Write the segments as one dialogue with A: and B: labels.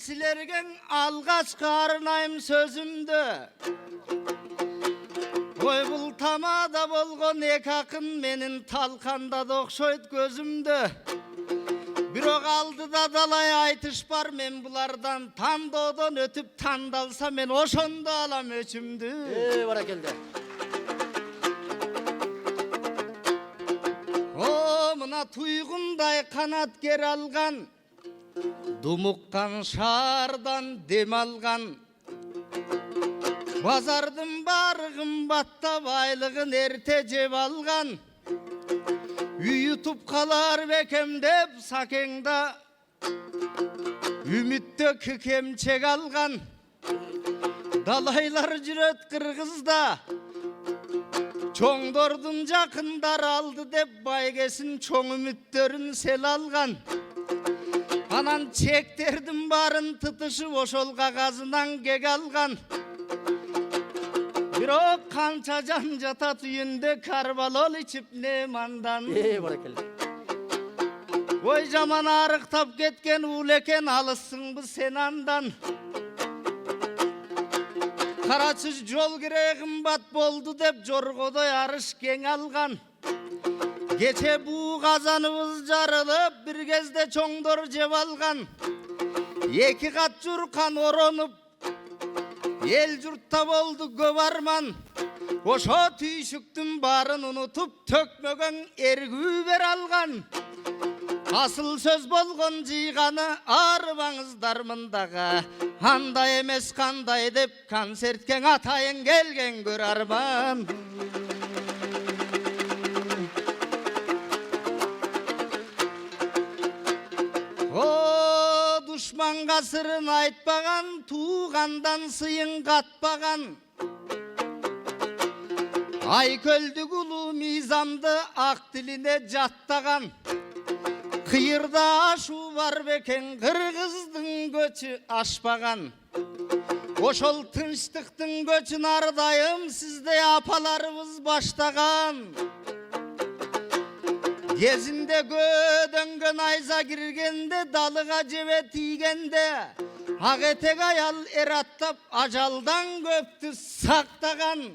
A: silergen algaç karınayım sözümdü. Oy bul tamada bolgon ek akın menin talkanda da okşoyt gözümdü. Biro kaldı da dalay aytış var men bulardan tam doğdan ötüp tandalsa men oşonda alam öçümdü.
B: Barakelde.
A: O mına tuygunday kanat ger algan, dumukkan şardan dem algan. Bazardın bari kımbatta baylığın erte ceb algan. Uyutup kalar bekem dep sakengda, ümitte kükemçek algan. Dalaylar jüret Kırgızda, çoңдордун жақындары алды деп байгесін çoң үміттерін сел алған. Анан чектердің барын тұтышып ошол қағазынан кек алған. Бирок қанша жан жата түйінде карбалол içip не мандан.
B: Barakelde.
A: Ой жаман арықтап кеткен улекен алысың сен андан. Карачы жол кире кымбат болду деп жоргодой арыш кең алган. Кече буу казаныбыз жарылып бир кезде чоңдор жеп алган. Эки кат журкан оронуп эл журтта болду көп арман. Ошо түйшүктүн баарын унутуп төкмөгөн эргүү бер алган. Asıl söz bolgon жыйганы арбаңыздар мындага. Андай эмес кандай деп концертке атайын келген көр арман. О, душманга сырын айтпаган, туугандан сыйын катпаган. Айкөлдүк улуу мыйзамды ак тилине жаттаган. Кыйырда ашу бар бекен, кыргыздын көчү ашпаган. Ошол тынчтыктын көчүн ардайым сиздей апаларыбыз баштаган. Кезинде көдөнгөн айза киргенде, далыга жебе тийгенде, ак этек аял эр аттап ажалдан көптү сактаган.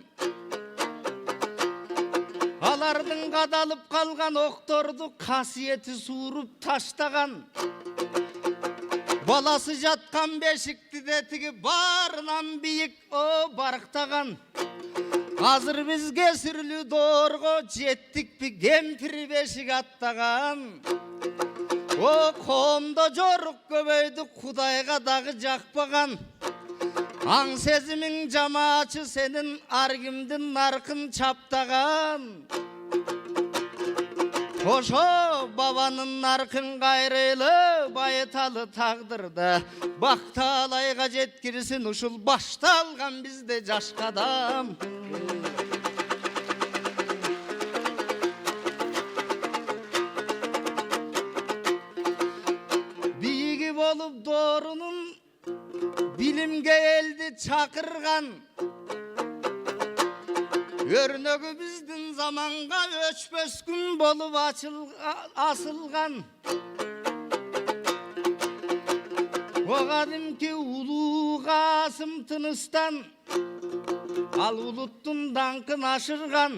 A: Алардын кадалып калган окторду касиети сууруп таштаган. Баласы жаткан бешикти де тиги баарынан бийик о барктаган. Азыр биз кесирлүү доорго жеттикпи, кемпир бешик аттаган. О коомдо жорук көбөйдү, Кудайга дагы жакпаган. Аң сезимиң жамаачы сенин ар кимдин наркын чаптаган. Ошо бабанын наркын кайрылы, байыталы тагдырда бакталайга жеткирсин ушул башталган бизде жаш кадам. Бийиги болуп доорунун bilimge eldi çakırgan. Örnögü bizdin zamanga öçpös gün bolup asılgan. O kadimki ulu Kasım Tınıstan, al uluttun dankın aşırgan.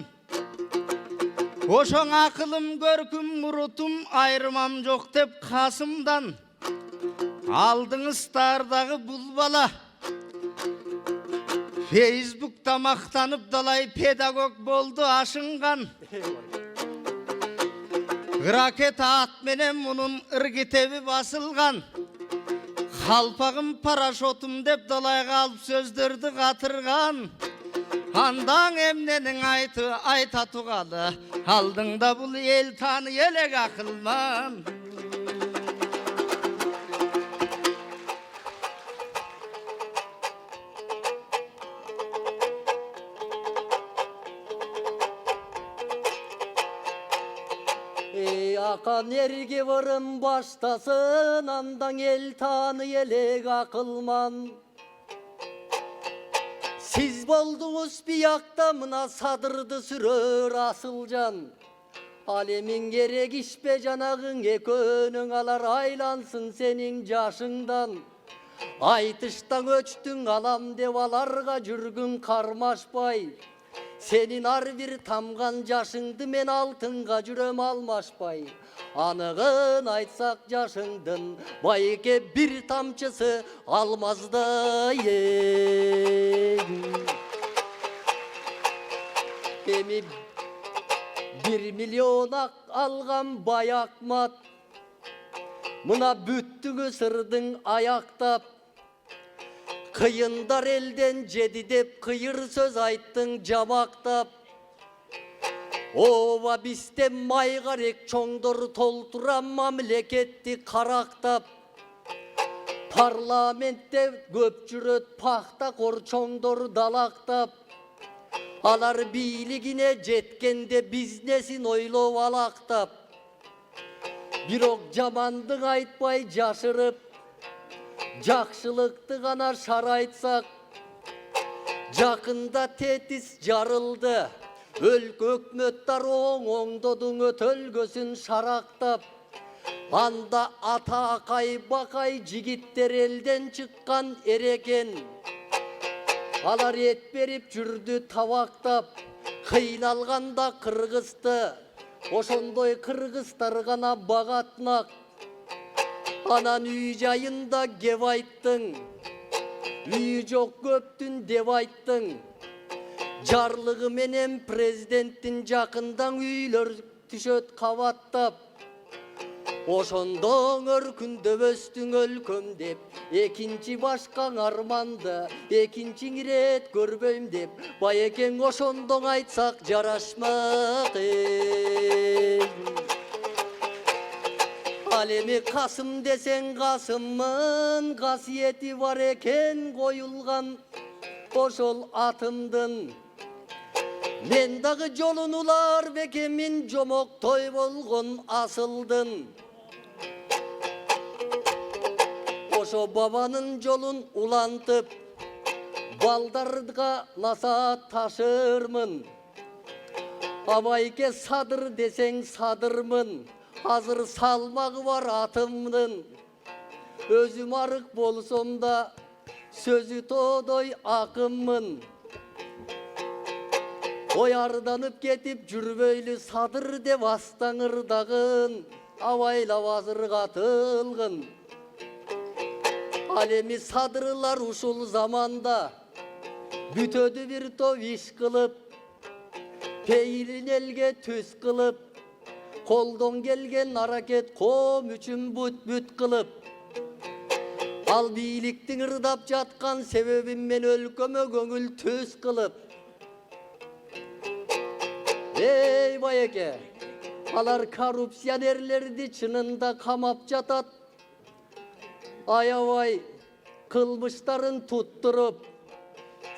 A: Oşon akılım görküm murutum ayrımam yok dep Kasım'dan. Aldınız tardağı bul bala. Facebook'ta maktanıp dalay pedagog boldu aşıngan. Raket at menem bunun ırgitevi basılgan. Kalpağım paraşotum dep dalayga alıp sözdürdü katırgan. Andan emnenin aytı ayta tugalı. Aldın da bul el tanı yelek akılman.
B: Akan erge varım baştasın, andan el tanı yelek akılman. Siz boldunuz bir yaktamına sadırdı sürür asılcan. Alemin gerek işbe canağın ekönün alar aylansın senin yaşından. Айтыштан өчтүң алам деп аларга жүргүн кармашпай. Сенин ар бир тамган жашыңды мен алтынга жүрөм алмашпай. Анығын айтсақ жашыңдын байке bir тамчысы алмаздай. Эми 1 миллион ак алган баякмат, мына бүттүгү сырдың аяктап. Кыйындар элден жеди деп кыйыр сөз айттың жамактап. Ооба бизде майгарек чоңдор толтура мамлекетти карактап. Парламентте көп жүрөт пахта кор чоңдор далактап. Алар бийлигине жеткенде бизнесин ойлоп алактап. Бирок жамандык айтпай жашырып, жакшылыкты гана шарайтсак, жакында тетис жарылды. Өлкө өкмөттөр оңдодуң өтөлгөсүн шарактап. Анда ата акай бакай жигиттер элден чыккан эрекен. Алар эт берип жүрдү табактап. Кыйналганда кыргызды, ошондой кыргыздар гана багатмак. Анан үй жайында кеп айттың, үйү жок көптүн деп айттың. Жарлыгы менен президенттин жакындан үйлөр түшөт кабаттап. Ошондо өркүндөп өстүң өлкөм деп, экинчи башкаң арманды, экинчи ирет көрбөйм деп, байекең ошондоң айтсак жарашмак. Ал эми Касым десең Касыммын, касиети бар экен коюлган ошол атымдын. Мен дагы жолун улар бекемин, жомоктой болгон асылдын. Ошо бабанын жолун улантып, балдарга насаат ташырмын. Абайке садыр десең садырмын, азыр салмагы бар атымдын. Өзүм арык болсом да сөзү тоодой акыммын. Оярданып кетип жүрбөйлү садыр деп астаңырдагын, абайлап азырга тылгын. Ал эми садырлар ушул заманда бүтөдү бир топ иш кылып, пейилин элге түз кылып, колдон келген аракет коом үчүн бүт кылып. Ал бийликтин ырдап жаткан себебин мен өлкөмө көңүл түз кылып. Эй байеке, алар коррупционерлерди чынында камап жатат. Аябай кылмыштарын туттуруп,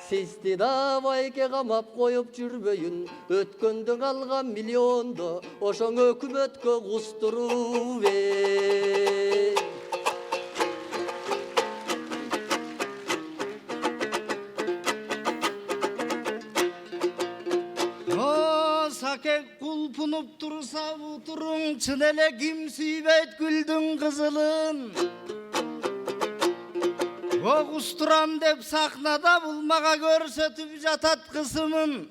B: сизди да байке камап коюп жүрбөйүн. Өткөндөн алган миллионду ошоң өкмөткө кустуруп.
A: Сакек кулпунуп турса утуруң, чын эле ким сүйбөйт гүлдүн кызылын. Огустурам деп сахнада бул мага көрсөтүп жатат кысымын.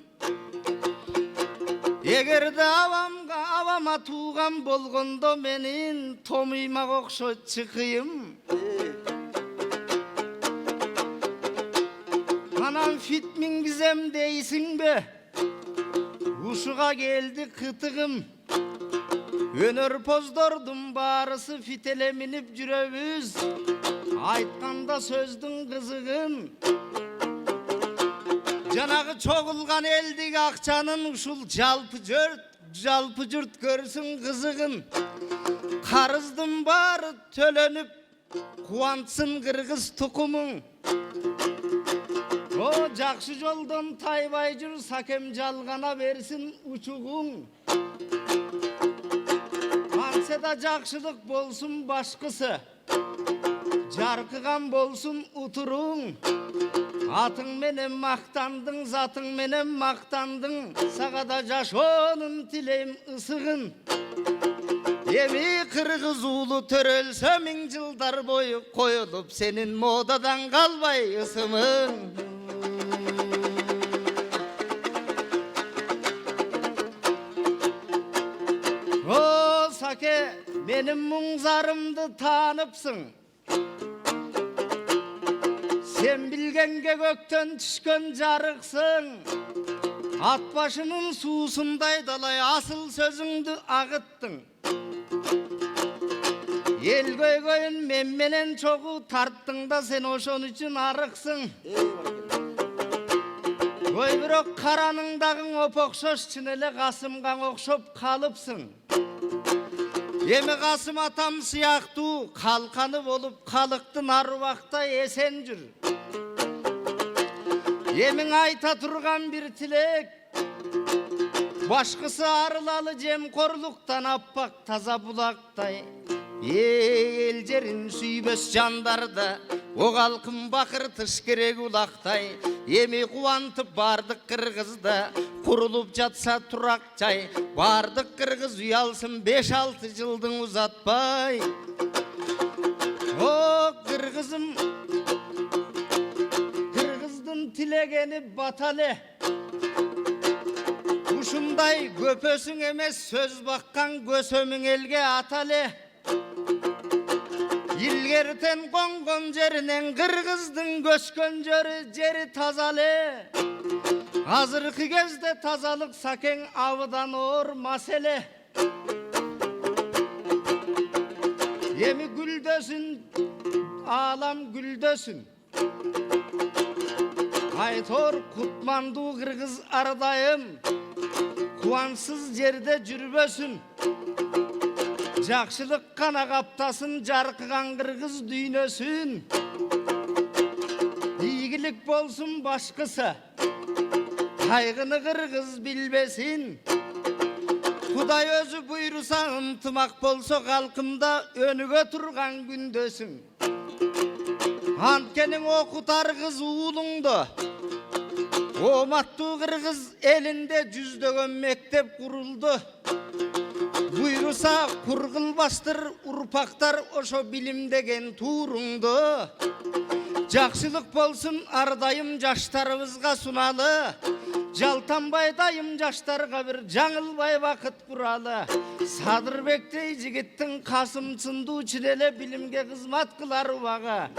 A: Эгерде авама тууган болгондо менин томуйма окшойт чыкыйым. Анан фит мингизем дейсиңби? Ушуга келди кытыгым. Өнөр поздордун баарысы фителе минип жүрөбүз. Айтканда сөздүн кызыгын. Жанагы чогулган элдик акчанын ушул жалпы журт көрсүн кызыгын. Карыздын баары төлөнүп, кубантсын кыргыз тукумуң. О, жакшы жолдон тайбай жүр, сакем жалгана берсин учугуң. Антсе да жакшылык болсун башкысы, жаркыган болсун утуруң. Атың менен мактандың, затың менен мактандың, сага да жашоонун тилейм ысыгын. Emi Kırgız ulu törölse min жылдар boyu koyulup senin modadan kalbay ısımın. O sake benim munzarımdı tanıpsın. Sen bilgenge gökten düşkön jarıksın. At başının suusunday dalay asıl sözüңdü agıttın. El көйгөйүн мен менен чогуу тарттың да sen ошон үчүн арыксың. Ой бирок караныңдагың опокшош чын эле Касымга окшоп калыпсың. Эми Касым атам сыяктуу калканы болуп калыктын арубакта эсен жүр. Эмиң айта турган бир тилек, башкысы арылалы жемкорлуктан аппак таза булактай. Эл жерин сүйбөс жандарда о калкым бакыртыш керек улактай. Эми кубантып бардык кыргызда курулуп жатса турак жай. Бардык кыргыз уялсын 5-6 жылдың узатпай. О кыргызым, кыргыздын тилегени батале. Ушундай көпөсүң эмес сөз баккан көсөмүң элге атале. Илгертен конгон жеринен кыргыздын көчкөн жери тазале. Азыркы кезде тазалык сакең абыдан оор маселе. Эми гүлдөсүн, алам гүлдөсүн. Айтор кутмандуу кыргыз ардайым, кубансыз жерде жүрбөсүн. Жакшылык кана каптасын жаркыган кыргыз дүйнөсүн. Ийгилик болсун башкысы, кайгыны кыргыз билбесин. Кудай өзү буйруса ынтымак болсо калкымда өнүгө турган күндөсүн. Анткени окутар кыз уулуңду, оматтуу кыргыз элинде 100дөгөн мектеп курулду. Буйруса кургулбастыр урпактар ошо билим деген тууруңду. Жакшылык болсун ардайым жаштарыбызга суналы. Жалтанбай дайым жаштарга бир жаңылбай бакыт куралы. Садырбектей жигиттин Касым сындуу чилеле билимге кызмат кылар убагы.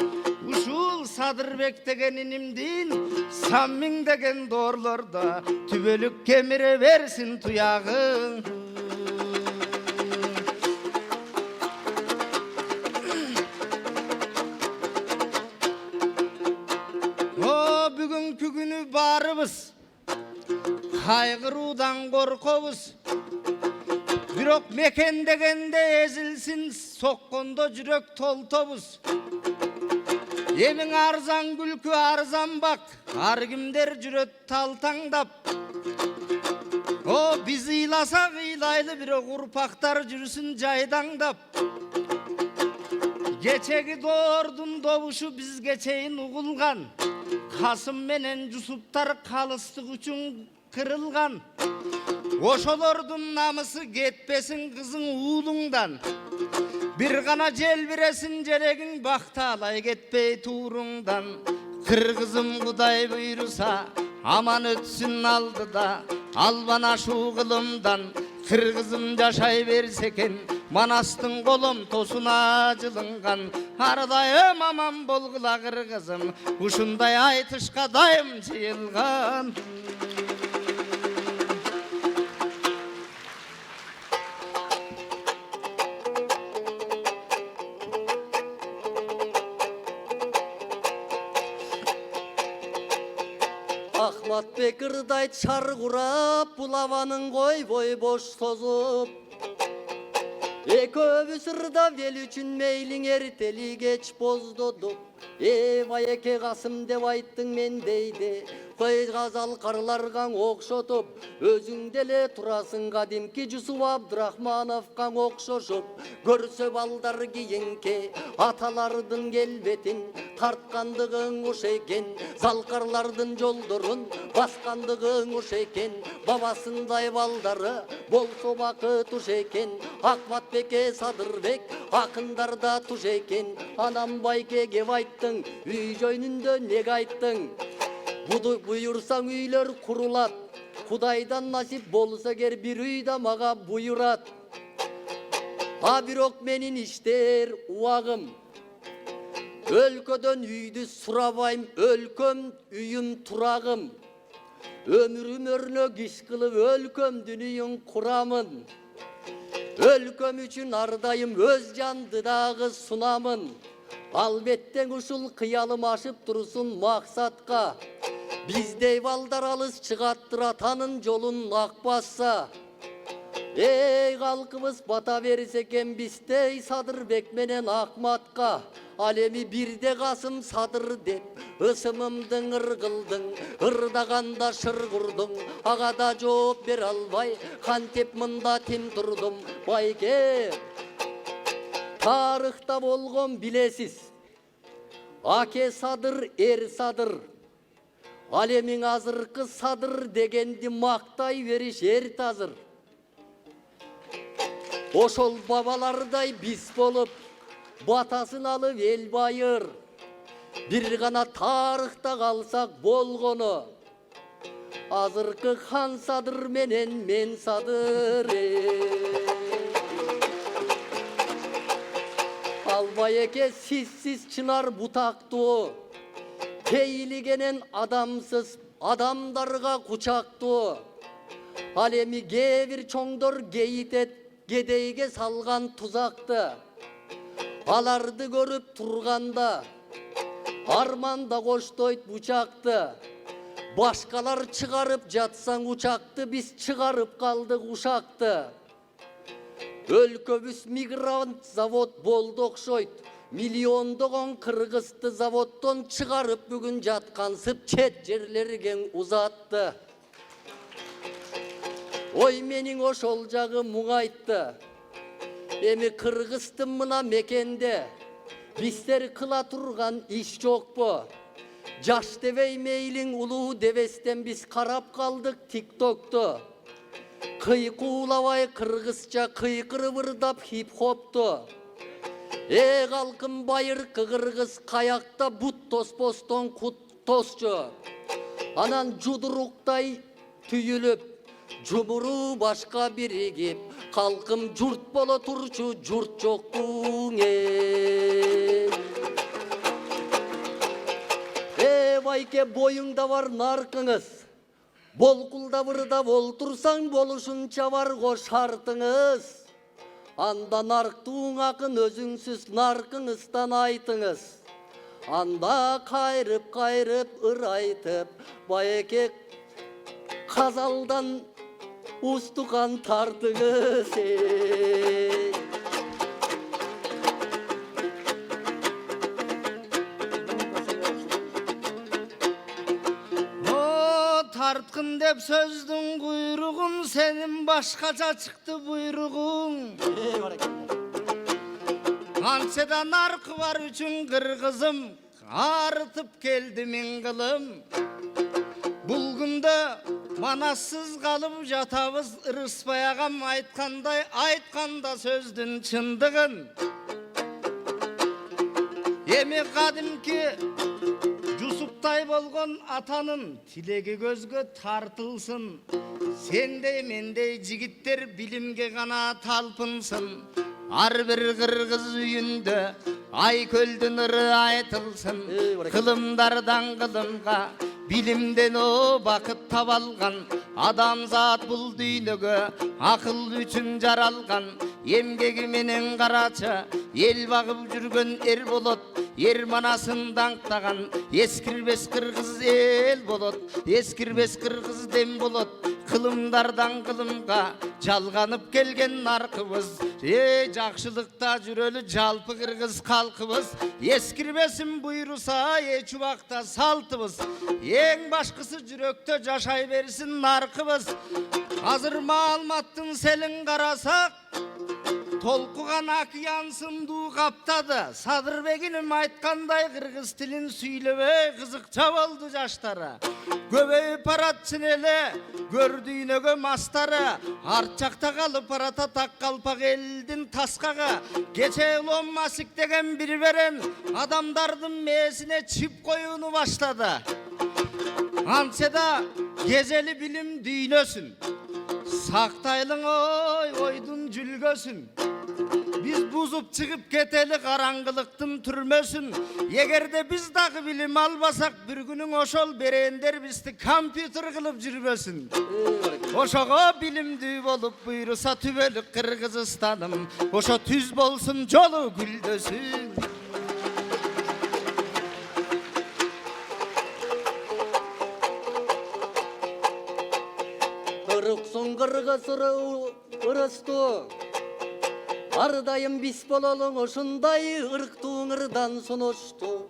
A: Ушул Садырбек деген инимдин Саммиң деген доорлордо түбөлүк кемире берсин туягың. Бүгүнкү күнү барыбыз кайгыруудан коркобуз. Бирок мекен дегенде эзилсин соккондо жүрөк толтобуз. Эмиң арзан күлкү арзан бак, ар кимдер жүрөт талтаңдап. О биз ыйласак ыйлайлы, бирок урпактар жүрсүн жайдаңдап. Кечеги доордун добушу бизге чейин угулган. Касым менен Жусуптар калыстык үчүн кырылган. Ошолордун намысы кетпесин кызың уулуңдан. Бир гана желбиресин желегиң бакталай кетпей тууруңдан. Кыргызым Кудай буйруса аман өтсүн алдыда, албан ашуу кылымдан. Кыргызым жашай берсе экен, Манастың колом тосуна жылынган. Ардайым аман болгула кыргызым, ушундай айтышка дайым жыйылган.
B: Ахматбек ырдайт шар курап, булаванын койбой бош созуп. Экөөбүз ырдап эл үчүн мейлиң эртели кеч боздодук. Байеке Касым деп айттың мен дейди, газал карларга окшотуп, өзүң деле турасың кадимки Жусуп Абдрахмановга окшошуп. Көрсө балдар кийинке аталардын келбетин, тарткандыгың уш экен, залкарлардын жолдорун баскандыгың уш экен. Бабасындай балдары болсо бакыт уш экен, Акбатбеке, Садырбек акындарда туш экен. Анам байкеге айттың, үй жөнүндө неге айттың? Буйурсаң үйлөр курулат, Кудайдан насип болса эгер бир үй да мага буйрат. А бирок менин иштер убагым, өлкөдөн үйдү сурабайм, өлкөм үйүм турагым. Өмүрүм өрнөк иш кылып өлкөмдүн үйүн курамын. Өлкөм үчүн ардайым өз жанды дагы сунамын. Албеттен ушул кыялым ашып турсун максатка. Биздей балдар алыс чыгаттыр атанын жолун акпаса. Эй калкыбыз бата берсе экен биздей Садырбек менен Акматка. Ал эми бирде Касым Садыр деп ысымымдың ыргылдың, ырдаганда шыр курдуң. Ага да жооп бере албай кантип мында тим турдум. Байке, тарыхта болгон билесиз, аке Садыр, эр Садыр. Ал эми азыркы Садыр дегенди мактай бериш эрт азыр. Ошол бабалардай биз болуп, батасын алып эл байыр. Бир гана тарыхта калсак болгону, азыркы хан Садыр менен мен Садыр. Ал байеке сизсиз чынар бутактуу, кейлигенен адамсыз адамдарга кучактуу. Ал эми кээ бир чоңдор кейитет кедейге салган тузакты. Аларды көрүп турганда арманда коштойт бучакты. Башкалар чыгарып жатсаң учакты, биз чыгарып калдык ушакты. Өлкөбүз мигрант завод болду окшойт. Миллиондогон кыргызды заводдон чыгарып бүгүн жаткансып чет жерлерге узатты. Ой менин ошол жагы муңайтты. Эми кыргыздын мына мекенде биздер кыла турган иш жокпу? Жаш дебей мейлиң улуу дебестен биз карап калдык тиктокту. Кыйкуулабай кыргызча кыйкырып ырдап хип-хопту. Калкым байыркы кыргыз каякта бут тоспостон кут тосчу. Анан жудуруктай түйүлүп, жумуру башка биригип, калкым журт боло турчу, журт жоктуң байке боюңда бар наркыңыз. Болкулдап ырдап олтурсаң болушунча бар го шартыңыз. Анда нарктуң акын өзүңсүз наркыңыздан айтыңыз. Анда кайрып ыр айтып, байке казалдан устуган тартыңыз.
A: Тарткын деп сөздүн куйругун, сенин башкача чыкты буйругуң. Канча да наркы бар үчүн кыргызым, арытып келди мен кылым. Бул күндө манассыз калып жатабыз, ырыспай агам айткандай, айтканда сөздүн чындыгын. Эми кадимки Жусуптай болгон атанын тилеги көзгө тартылсын. Сендей мендей жигиттер билимге гана талпынсын. Ар бир кыргыз үйүндө Айкөлдүн ыры айтылсын. Кылымдардан кылымга, билимден о бакыт табалган. Адамзат бул дүйнөгө акыл үчүн жаралган. Эмгеги менен карача эл багып жүргөн эр болот. Ер манасын даңктаган, эскирбес кыргыз эл болот. Эскирбес кыргыз дем болот. Kılımdardan kılımga жалганып келген нарқыбыз. Жақшылықта жүрөлі жалпы қырғыз қалқыбыз. Ескірбесін бұйырса еч уақта салтыбыз. Ең башқысы жүректе жашай берсін нарқыбыз. Азыр маалыматтың селін қарасақ, толқыған океан сынду қаптады. Садырбегінім айтқандай қырғыз тілін сөйлебей қызықша болды жаштары. Көбейіп баратсын елі, көрдүйнеге мастары. Арт жақта қалып барата тақ қалпақ елдің тасқаға. Кече Илон Маск деген бір берен адамдардың месіне чип қоюыны баштады. Антседа кезелі білім дүйнөсүн. Сақтайлың ойдың жүлгөсүн. Biz buzub çıkıp keteli karangılıktın türmösün. Yegerde biz dağı bilim albasak bir günün oşol berender bizdi kompüter kılıp жүрбөсүn. Oşoğa bilimdü olup buyursa tübölük Kırgızstanım. Oşo tüz bolsun jolu güldösün.
B: Kırıksın Kırgız ırıstı. Ардайым бис бололуң ошундай ырктуң ырдан соночту.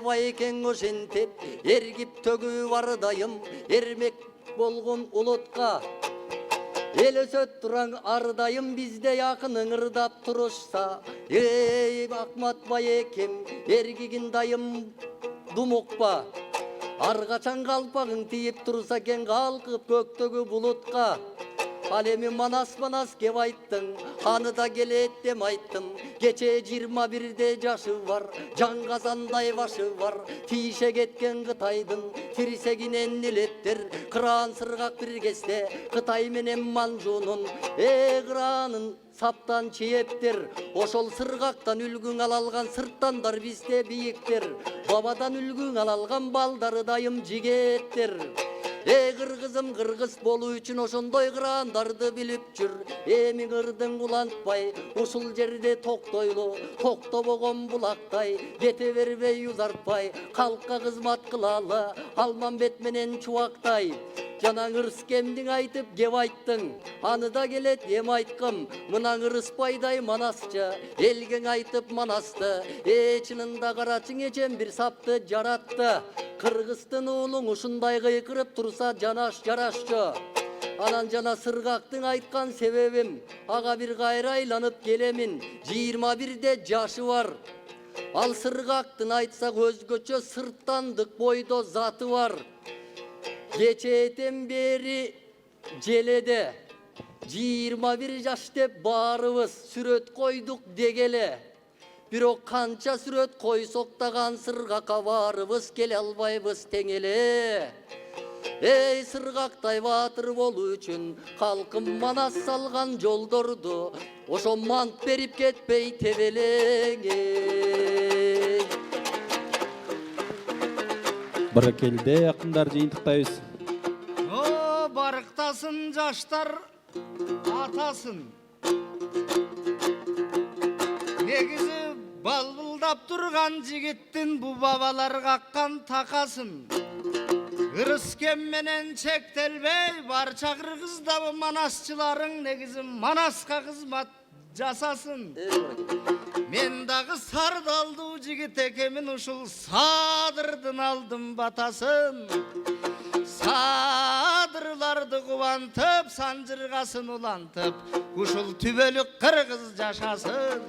B: Байекең ошентип эргип төгүп ардайым эрмек болгон улутка. Эл өсөт тураң ардайым бизде якының ырдап турушса. Акмат байекем эргигин дайым думукпа. Аргачан калпагың тиип турса экен калкып көктөгү булутка. Ал эми манас кеп айттың, аны да келет деп айттым. Кече 21-де жашы бар, жан казандай башы бар. Тиише кеткен Кытайдын тирсегинен элеттер. Кыран сыргак бир кезде Кытай менен Манжунун кыранын саптан чептер. Ошол сыргактан үлгүң алалган сырттандар бизде бийиктер. Бабадан үлгүң алалган балдары дайым жигеттер. Кыргызым кыргыз болуу үчүн ошондой кырандарды билип жүр. Эми кырдың улантпай, ушул жерде токтойлу, токтобогон булактай, кете бербей узартпай, калкка кызмат кылалы, Алмамбет менен Чубактай. Жанаң ырыс кемдиң айтып кеп айттың, аны да келет эм айткым. Мынаң ырыспайдай манасчы, элгең айтып манасты. Чынында карачың эчем бир сапты жаратты. Кыргыздын уулуң ушундай кыйкырып турса жанаш жарашчы. Анан жана сыргактың айткан себебим, ага бир кайра айланып келемин. 21-де жашы бар. Ал сыргактын айтсак өзгөчө сырттандык бойдо заты бар. Кечетен бери желеде 21 жаш деп баарыбыз сүрөт койдук дегеле. Бирок канча сүрөт койсок даган сыргакка баарыбыз келе албайбыз теңеле. Сыргактай баатыр болуу үчүн калкым манас салган жолдорду ошо мант берип кетпей тебелең.
C: Баракелде якындар жыйынтыктайбыз.
A: Барыктасын жаштар атасын. Негизи балбылдап турган жигиттин бу бабалар каккан такасын. Ырыс кем менен чектелбей барча кыргызда манасчыларың негизи манаска кызмат жасасын. Мен дагы сардалдуу жигит экемин ушул садырдын алдым батасын. Садырларды кубантып, санжыргасын улантып, ушул түбөлүк кыргыз жашасын.